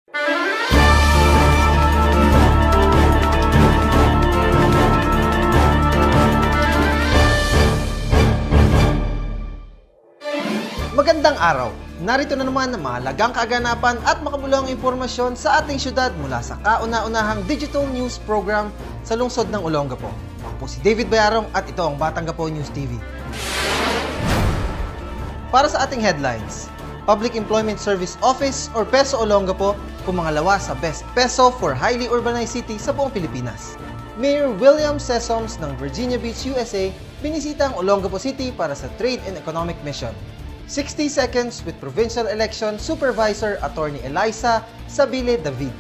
Magandang araw! Narito na naman ang mahalagang kaganapan at makabuluhang impormasyon sa ating syudad mula sa kauna-unahang digital news program sa lungsod ng Olongapo. Ako po si David Bayarong at ito ang Batang Gapo News TV. Para sa ating headlines, Public Employment Service Office or PESO Olongapo pumangalawa sa Best PESO for Highly Urbanized City sa buong Pilipinas. Mayor William Sesoms ng Virginia Beach, USA, binisita ang Olongapo City para sa Trade and Economic Mission. 60 Seconds with Provincial Election Supervisor Attorney Eliza Sabile David.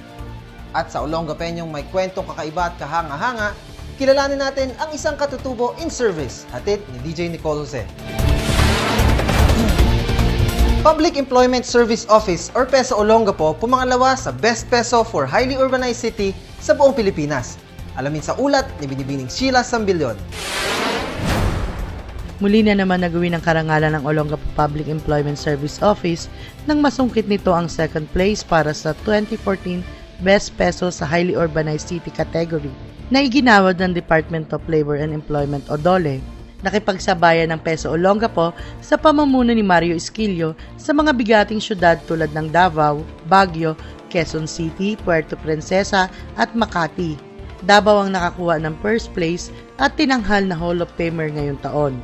At sa Olongapeñong may kwentong kakaiba at kahanga-hanga, kilalanin natin ang isang katutubo in service, hatid ni DJ Nicole Jose. Public Employment Service Office or PESO Olongapo pumangalawa sa Best PESO for Highly Urbanized City sa buong Pilipinas. Alamin sa ulat ni Binibining Sheila Sambilyon. Muli na naman nagawin ang karangalan ng Olongapo Public Employment Service Office nang masungkit nito ang second place para sa 2014 Best PESO sa Highly Urbanized City category na iginawad ng Department of Labor and Employment o DOLE. Nakipagsabayan ng PESO Olongapo sa pamumuno ni Mario Esquilio sa mga bigating syudad tulad ng Davao, Baguio, Quezon City, Puerto Princesa at Makati. Davao ang nakakuha ng first place at tinanghal na Hall of Famer ngayong taon.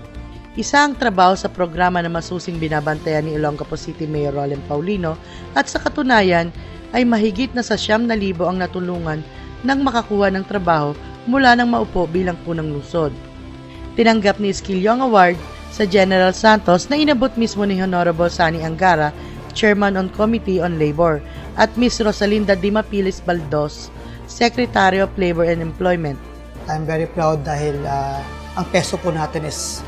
Isa ang trabaho sa programa na masusing binabantayan ni Olongapo City Mayor Roland Paulino at sa katunayan ay mahigit na sa 9,000 ang natulungan nang makakuha ng trabaho mula nang maupo bilang punang lungsod. Tinanggap ni Esquilio ang award sa General Santos na inabot mismo ni Honorable Sani Angara, Chairman on Committee on Labor, at Ms. Rosalinda Dimapilis Baldos, Secretary of Labor and Employment. I'm very proud dahil ang peso po natin is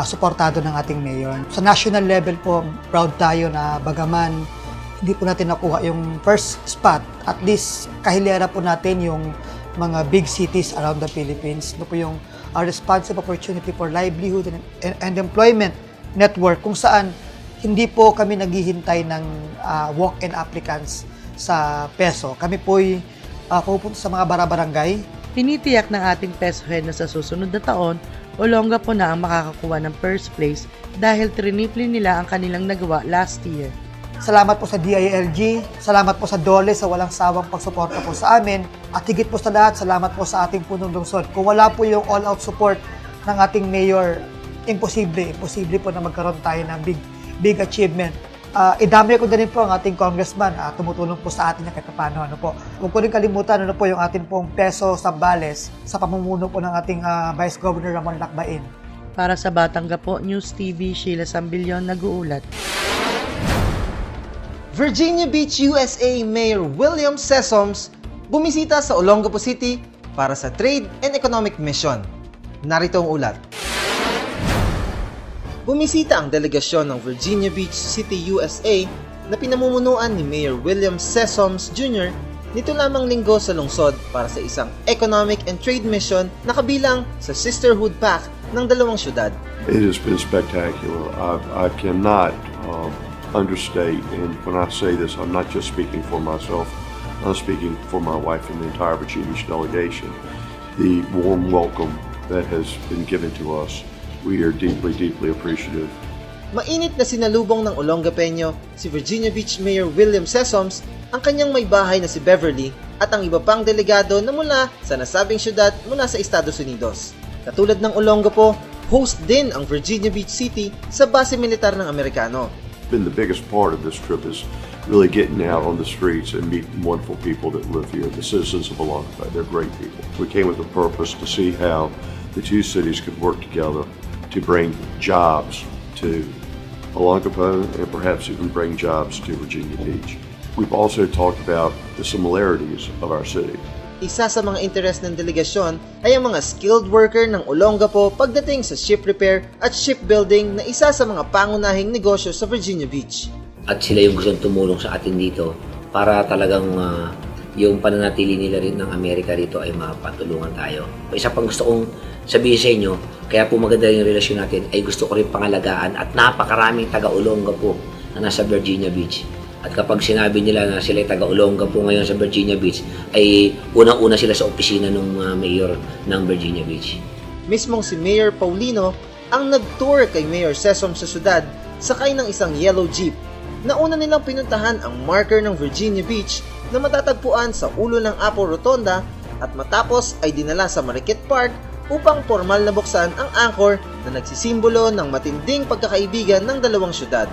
suportado ng ating mayor. Sa national level po, proud tayo na bagaman hindi po natin nakuha yung first spot, at least kahilera po natin yung mga big cities around the Philippines. Ito po yung Responsive Opportunity for Livelihood and Employment Network kung saan hindi po kami naghihintay ng walk-in applicants sa peso. Kami po'y pupunta sa mga barabarangay. Tinitiyak ng ating PESO head na sa susunod na taon, Olongapo na ang makakakuha ng first place dahil triniple nila ang kanilang nagawa last year. Salamat po sa DILG, salamat po sa DOLE sa walang sawang pagsuporta po sa amin, at higit po sa lahat, salamat po sa ating punong lungsod. Kung wala po yung all-out support ng ating mayor, imposible po na magkaroon tayo ng big achievement. Idamay ko din po ang ating congressman, tumutulong po sa atin na kahit paano. Huwag ko rin kalimutan po yung ating pong PESO Zambales sa pamumuno po ng ating Vice Governor Ramon Lacbain. Para sa Batang Gapo News TV, Sheila Sambilyon nag-uulat. Virginia Beach, USA Mayor William Sesoms bumisita sa Olongapo City para sa Trade and Economic Mission. Narito ang ulat. Bumisita ang delegasyon ng Virginia Beach City, USA na pinamumunuan ni Mayor William Sesoms Jr. nito lamang linggo sa lungsod para sa isang Economic and Trade Mission na kabilang sa Sisterhood Pact ng dalawang syudad. It has been spectacular. I cannot understate, and when I say this, I'm not just speaking for myself, I'm speaking for my wife and the entire Virginia Beach delegation. The warm welcome that has been given to us, we are deeply, deeply appreciative. Mainit na sinalubong ng Olongapeño si Virginia Beach Mayor William Sesoms, ang kanyang may bahay na si Beverly at ang iba pang delegado na mula sa nasabing syudad mula sa Estados Unidos. Katulad ng Olongapo, host din ang Virginia Beach City sa base militar ng Amerikano. Been the biggest part of this trip is really getting out on the streets and meeting wonderful people that live here, the citizens of Olongapo. They're great people. We came with a purpose to see how the two cities could work together to bring jobs to Olongapo and perhaps even bring jobs to Virginia Beach. We've also talked about the similarities of our city. Isa sa mga interes ng delegasyon ay ang mga skilled worker ng Olongapo pagdating sa ship repair at shipbuilding na isa sa mga pangunahing negosyo sa Virginia Beach. At sila yung gustong tumulong sa atin dito para talagang yung pananatili nila rin ng Amerika rito ay mapatulungan tayo. Isa pang gusto kong sabihin sa inyo, kaya po maganda yung relasyon natin, ay gusto ko rin pangalagaan at napakaraming taga-Olongapo na nasa Virginia Beach. At kapag sinabi nila na sila ay taga-Olonga po ngayon sa Virginia Beach, ay unang-una sila sa opisina ng mayor ng Virginia Beach. Mismong si Mayor Paulino ang nag-tour kay Mayor Sesom sa syudad sakay ng isang yellow jeep. Nauna nilang pinuntahan ang marker ng Virginia Beach na matatagpuan sa ulo ng Apo Rotonda at matapos ay dinala sa Mariquet Park upang formal na buksan ang angkor na nagsisimbolo ng matinding pagkakaibigan ng dalawang syudad.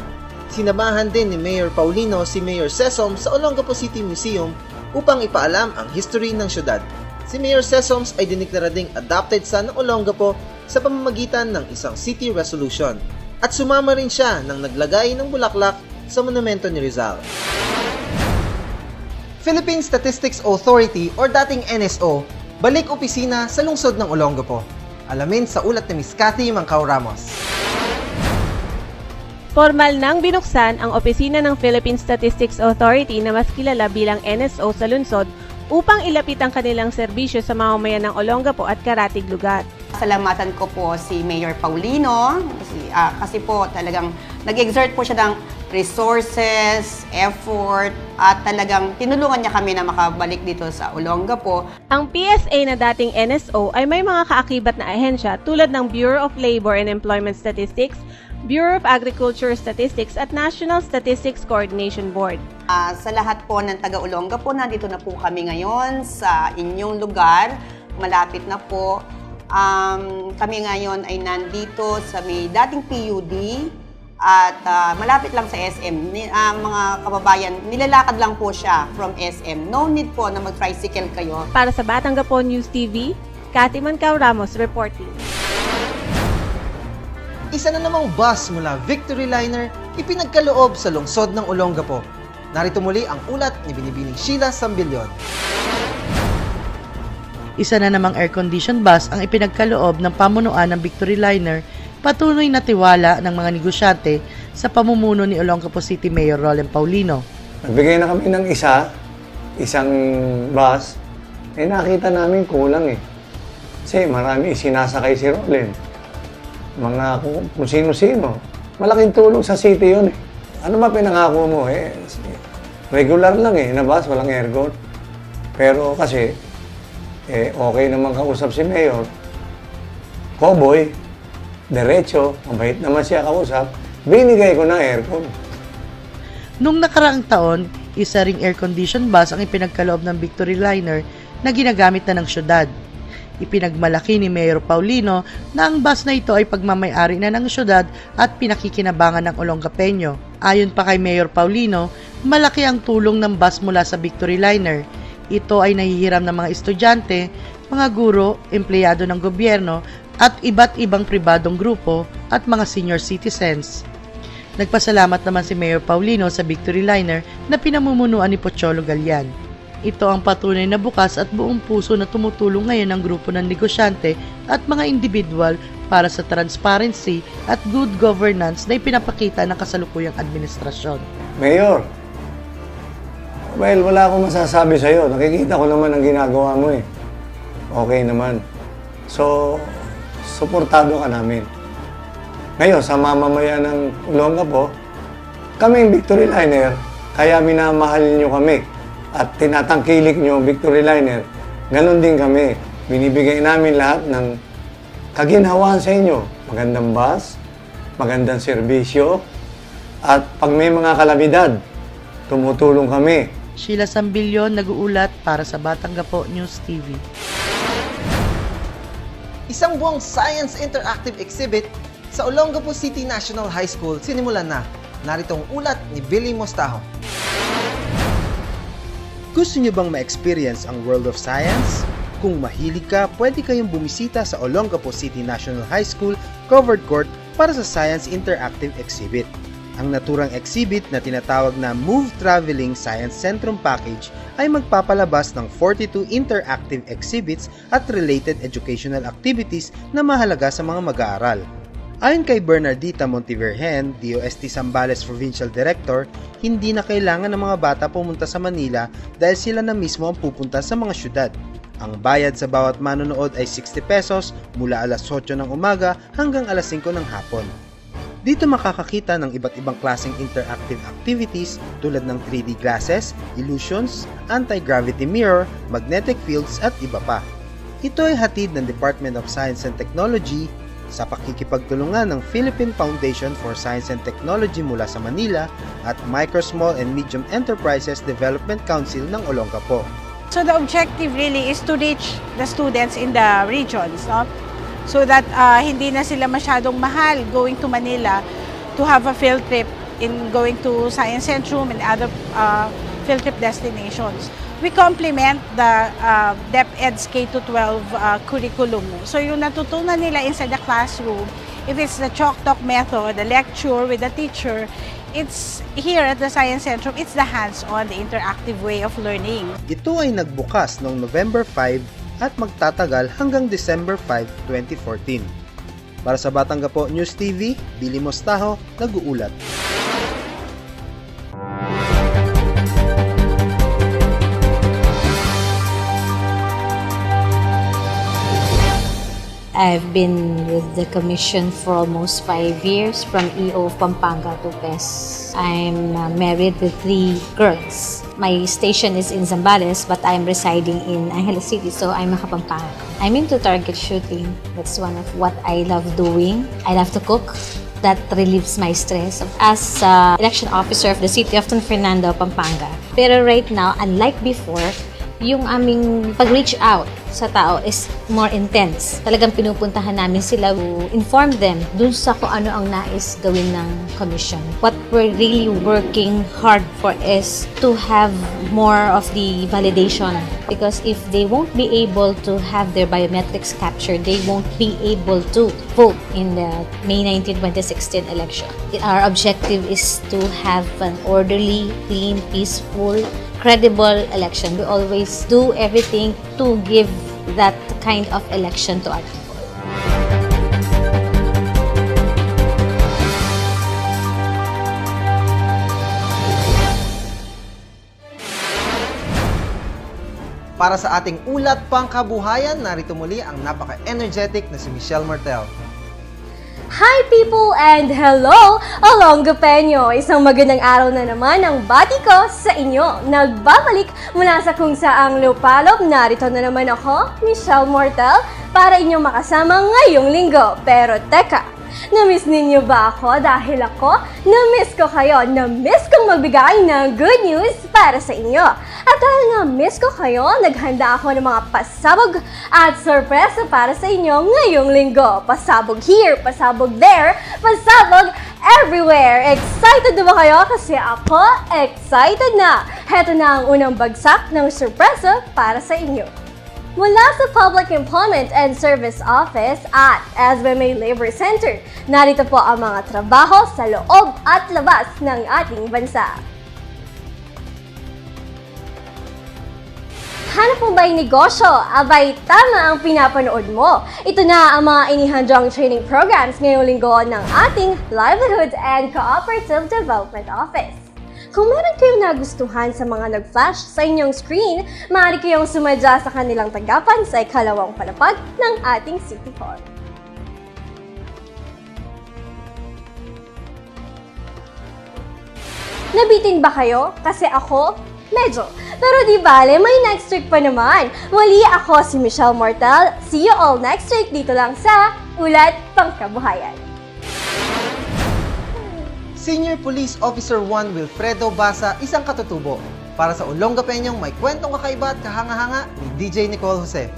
Sinamahan din ni Mayor Paulino si Mayor Sesom sa Olongapo City Museum upang ipaalam ang history ng syudad. Si Mayor Sesoms ay diniklara ding adopted son ng Olongapo sa pamamagitan ng isang city resolution at sumama rin siya ng naglagay ng bulaklak sa monumento ni Rizal. Philippine Statistics Authority or dating NSO, balik opisina sa lungsod ng Olongapo. Alamin sa ulat ni Ms. Cathy Mancao Ramos. Formal nang binuksan ang opisina ng Philippine Statistics Authority na mas kilala bilang NSO sa lungsod upang ilapit ang kanilang serbisyo sa mamamayan ng Olongapo at karatig lugar. Salamatan ko po si Mayor Paulino kasi po talagang nag-exert po siya ng resources, effort, at talagang tinulungan niya kami na makabalik dito sa Olongapo. Ang PSA na dating NSO ay may mga kaakibat na ahensya tulad ng Bureau of Labor and Employment Statistics, Bureau of Agriculture Statistics at National Statistics Coordination Board. Sa lahat po ng taga-Olongapo, nandito na po kami ngayon sa inyong lugar. Malapit na po. Kami ngayon ay nandito sa may dating PUD at malapit lang sa SM. Mga kababayan, nilalakad lang po siya from SM. No need po na mag-tricycle kayo. Para sa Batangapo News TV, Cathy Mancao Ramos reporting. Isa na namang bus mula Victory Liner ipinagkaloob sa lungsod ng Olongapo. Narito muli ang ulat ni Binibining Sheila Sambilyon. Isa na namang air-conditioned bus ang ipinagkaloob ng pamunuan ng Victory Liner, patuloy na tiwala ng mga negosyante sa pamumuno ni Olongapo City Mayor Roland Paulino. Nagbigay na kami ng isang bus, nakita namin kulang eh. Kasi marami sinasakay si Roland. Mga kung sino-sino. Malaking tulong sa city yun eh. Ano ba pinangako mo eh? Regular lang eh, na bus, walang aircon. Pero kasi, okay naman kausap si Mayor. Cowboy, diretso, mabait naman siya kausap, binigay ko na aircon. Nung nakaraang taon, isa ring air-conditioned bus ang ipinagkaloob ng Victory Liner na ginagamit na ng syudad. Ipinagmalaki ni Mayor Paulino na ang bus na ito ay pagmamay-ari na ng syudad at pinakikinabangan ng Olongapeño. Ayon pa kay Mayor Paulino, malaki ang tulong ng bus mula sa Victory Liner. Ito ay nahihiram ng mga estudyante, mga guro, empleyado ng gobyerno at iba't ibang pribadong grupo at mga senior citizens. Nagpasalamat naman si Mayor Paulino sa Victory Liner na pinamumunuan ni Pocholo Galyan. Ito ang patunay na bukas at buong puso na tumutulong ngayon ng grupo ng negosyante at mga individual para sa transparency at good governance na ipinapakita ng kasalukuyang administrasyon. Mayor, well, wala akong masasabi sa'yo. Nakikita ko naman ang ginagawa mo eh. Okay naman. So, suportado ka namin. Ngayon, sa mamamayan ng Olongapo, kami yung Victory Liner, kaya minamahal nyo kami. At tinatangkilik nyo Victory Liner, ganun din kami. Binibigay namin lahat ng kaginhawaan sa inyo. Magandang bus, magandang serbisyo, at pag may mga kalamidad, tumutulong kami. Sheila Sambilyon, nag-uulat para sa Batangapo News TV. Isang buwang Science Interactive Exhibit sa Olongapo City National High School sinimulan na. Narito ang ulat ni Billy Mostajo. Gusto niyo bang ma-experience ang World of Science? Kung mahilig ka, pwede kayong bumisita sa Olongapo City National High School Covered Court para sa Science Interactive Exhibit. Ang naturang exhibit na tinatawag na Move Traveling Science Centrum Package ay magpapalabas ng 42 interactive exhibits at related educational activities na mahalaga sa mga mag-aaral. Ayon kay Bernardita Montivergen, DOST Zambales Provincial Director, hindi na kailangan ng mga bata pumunta sa Manila dahil sila na mismo ang pupunta sa mga syudad. Ang bayad sa bawat manonood ay 60 pesos mula alas 8 ng umaga hanggang alas 5 ng hapon. Dito makakakita ng iba't ibang klaseng interactive activities tulad ng 3D glasses, illusions, anti-gravity mirror, magnetic fields at iba pa. Ito ay hatid ng Department of Science and Technology sa pakikipagtulungan ng Philippine Foundation for Science and Technology mula sa Manila at Micro, Small and Medium Enterprises Development Council ng Olongapo. So the objective really is to reach the students in the regions, no? So that hindi na sila masyadong mahal going to Manila to have a field trip in going to Science Centrum and other field trip destinations. We complement the DepEd's K-12 curriculum. So yung natutunan nila inside the classroom, if it's the chalk talk method, the lecture with the teacher, it's here at the Science Centrum, it's the hands-on, the interactive way of learning. Ito ay nagbukas noong November 5 at magtatagal hanggang December 5, 2014. Para sa Batang Gapo News TV, Billy Mostajo, nag-uulat. I've been with the commission for almost 5 years, from EO of Pampanga to PES. I'm married with 3 girls. My station is in Zambales, but I'm residing in Angeles City, so I'm a Kapampangan. I'm into target shooting. That's one of what I love doing. I love to cook. That relieves my stress as election officer of the city of San Fernando, Pampanga. Pero right now, unlike before, yung aming pag-reach out sa tao is more intense. Talagang pinupuntahan namin sila to inform them dun sa kung ano ang nais gawin ng commission. What we're really working hard for is to have more of the validation, because if they won't be able to have their biometrics captured, they won't be able to vote in the May 19, 2016 election. Our objective is to have an orderly, clean, peaceful, credible election. We always do everything to give that kind of election to our people. Para sa ating ulat pangkabuhayan, narito muli ang napaka-energetic na si Michelle Martel. Hi people and hello! Olongapeño! Isang magandang araw na naman ang bati ko sa inyo. Nagbabalik mula sa kung saang lupalop. Narito na naman ako, Michelle Martel, para inyong makasama ngayong linggo. Pero teka, na-miss ninyo ba ako? Dahil ako, na-miss ko kayo. Na-miss kong magbigay ng good news para sa inyo. At dahil na-miss ko kayo, naghanda ako ng mga pasabog at sorpresa para sa inyo ngayong linggo. Pasabog here, pasabog there, pasabog everywhere. Excited na ba kayo? Kasi ako, excited na. Heto na ang unang bagsak ng sorpresa para sa inyo. Mula sa Public Employment and Service Office at SBMA Labor Center, narito po ang mga trabaho sa loob at labas ng ating bansa. Hanap mo ba'y negosyo? Abay, tama ang pinapanood mo. Ito na ang mga inihandang training programs ngayong linggo ng ating Livelihood and Cooperative Development Office. Kung meron kayong nagustuhan sa mga nag-flash sa inyong screen, maaari kayong sumadya sa kanilang tanggapan sa ikalawang palapag ng ating City Hall. Nabitin ba kayo? Kasi ako, medyo. Pero di bale, may next week pa naman. Muli ako si Michelle Martel. See you all next week dito lang sa Ulat Pangkabuhayan. Senior Police Officer 1 Wilfredo Basa, isang katutubo. Para sa Olongapeñong may kwentong kakaiba at kahanga-hanga ni DJ Nicole Jose.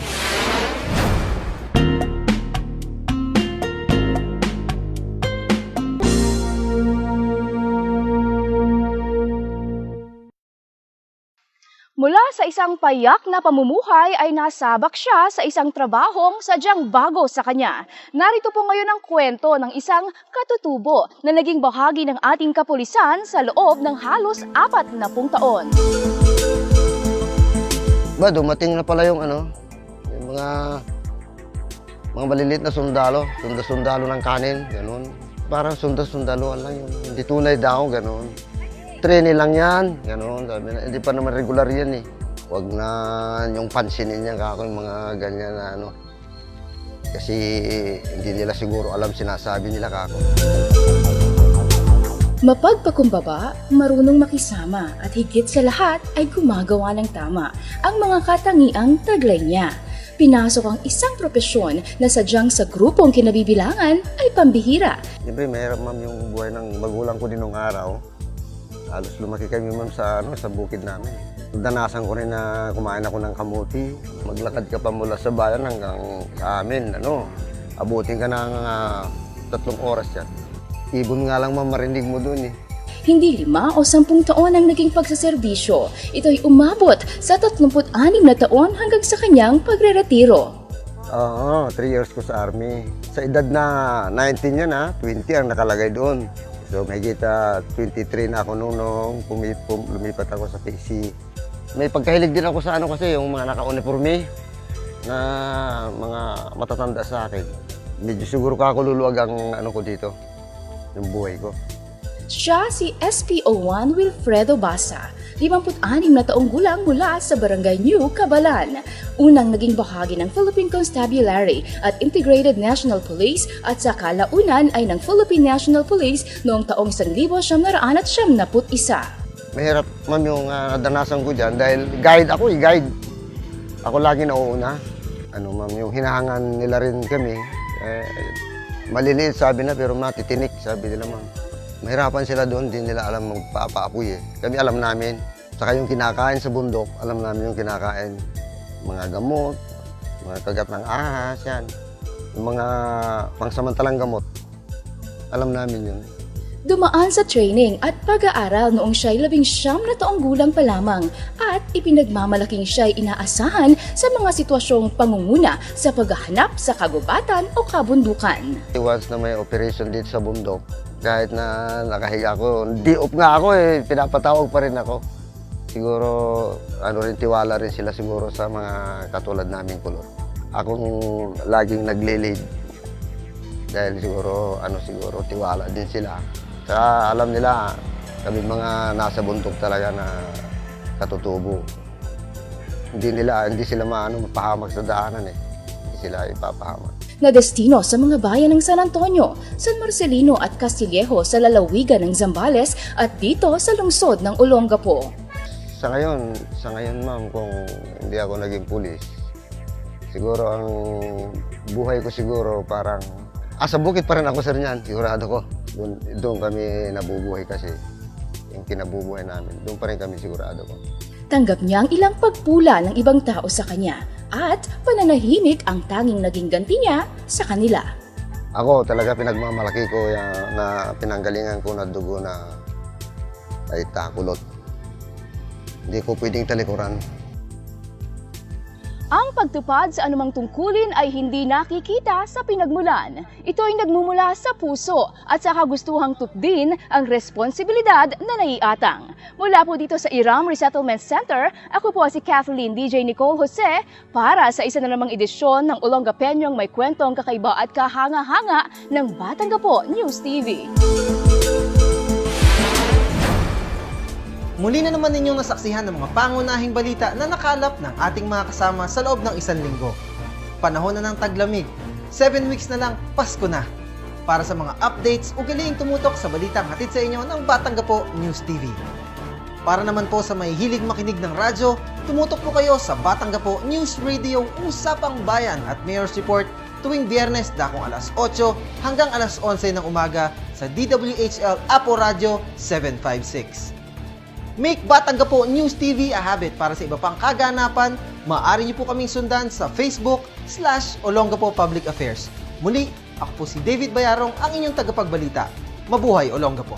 Mula sa isang payak na pamumuhay ay nasabak siya sa isang trabahong sadyang bago sa kanya. Narito po ngayon ang kwento ng isang katutubo na naging bahagi ng ating kapulisan sa loob ng halos 40 taon. Ba, dumating na pala yung yung mga maliliit na sundalo, sundalo ng kanin, gano'n. Parang sundaluan lang yun, hindi tunay daw, gano'n. Training lang yan, gano'n. Sabi na, hindi pa naman regular yan eh. Huwag na yung pansinin niya kako yung mga ganyan na Kasi hindi nila siguro alam sinasabi nila kako. Mapagpakumbaba, marunong makisama at higit sa lahat ay gumagawa ng tama ang mga katangiang taglay niya. Pinasok ang isang propesyon na sadyang sa grupong kinabibilangan ay pambihira. Siyempre, mahirap ma'am yung buhay ng magulang ko din nung araw. Halos lumaki kami ma'am sa bukid namin. Danasan ko rin na kumain ako ng kamuti. Maglakad ka pa mula sa bayan hanggang sa amin. Abutin ka ng 3 oras yan. Ibon nga lang ma'am marinig mo dun eh. Hindi 5 o 10 taon ang naging pagsaserbisyo. Ito'y umabot sa 36 na taon hanggang sa kanyang pagreretiro. Oo, 3 years ko sa army. Sa edad na 19 yan 20 ang nakalagay doon. So may kita 23 na ako nung lumipat ako sa PC. May pagkahilig din ako sa kasi yung mga naka-uniforme na mga matatanda sa akin. Medyo siguro kakululuwag ang ko dito, yung buhay ko. Siya si SPO1 Wilfredo Basa, 56 na taong gulang mula sa Barangay New Cabalan. Unang naging bahagi ng Philippine Constabulary at Integrated National Police at sa kalaunan ay ng Philippine National Police noong taong 1971. Mahirap ma'am yung nadanasan ko dyan dahil guide ako guide. Ako lagi nauuna. Ma'am, yung hinahangan nila rin kami, maliliit sabi na pero matitinik sabi nila ma'am. Mahirapan sila doon, hindi nila alam magpapaapoy eh. Kami alam namin. Saka yung kinakain sa bundok, alam namin yung kinakain. Mga gamot, mga kagat ng ahas, yan. Yung mga pangsamantalang gamot, alam namin yun. Dumaan sa training at pag-aaral noong siya'y 19 na taong gulang pa lamang at ipinagmamalaking siya'y inaasahan sa mga sitwasyong pangunguna sa paghahanap sa kagubatan o kabundukan. Once na may operation dito sa bundok, kahit na nakahiga ako, di off nga ako pinapatawag pa rin ako. Siguro, tiwala rin sila siguro sa mga katulad naming kulor. Akong laging nagle-lead. Dahil siguro, tiwala din sila. Saka alam nila, kami mga nasa bundok talaga na katutubo. Hindi sila mapahamak sa daanan Hindi sila ipapahamak. Na destino sa mga bayan ng San Antonio, San Marcelino at Castillejo sa lalawigan ng Zambales at dito sa lungsod ng Olongapo. Sa ngayon ma'am, kung hindi ako naging pulis, siguro ang buhay ko siguro parang sa bukid pa rin ako sir niyan, sigurado ko. Doon kami nabubuhay kasi yung kinabubuhay namin, doon pa rin kami sigurado ko. Tanggap niya ang ilang pagpula ng ibang tao sa kanya at pananahimik ang tanging naging ganti niya sa kanila. Ako talaga pinagmamalaki ko na pinanggalingan ko na dugo na ay kulot. Hindi ko pwedeng talikuran. Ang pagtupad sa anumang tungkulin ay hindi nakikita sa pinagmulan. Ito ay nagmumula sa puso at sa kagustuhang tupdin ang responsibilidad na naiatang. Mula po dito sa Iram Resettlement Center, ako po si Kathleen DJ Nicole Jose para sa isa na namang edisyon ng Olongapeñong may kwentong kakaiba at kahanga-hanga ng Batanggapo News TV. Muli na naman ninyong nasaksihan ng mga pangunahing balita na nakalap ng ating mga kasama sa loob ng 1 linggo. Panahon na ng taglamig, 7 weeks na lang, Pasko na. Para sa mga updates, ugaliing tumutok sa balitang hatid sa inyo ng Batanggapo News TV. Para naman po sa may hilig makinig ng radyo, tumutok po kayo sa Batanggapo News Radio Usapang Bayan at Mayor's Report tuwing Biyernes dakong alas 8 hanggang alas 11 ng umaga sa DWHL Apo Radio 756. Make Batanggapo News TV a habit para sa iba pang kaganapan. Maaari niyo po kaming sundan sa Facebook/Olongapo Public Affairs. Muli, ako po si David Bayarong, ang inyong tagapagbalita. Mabuhay Olongapo!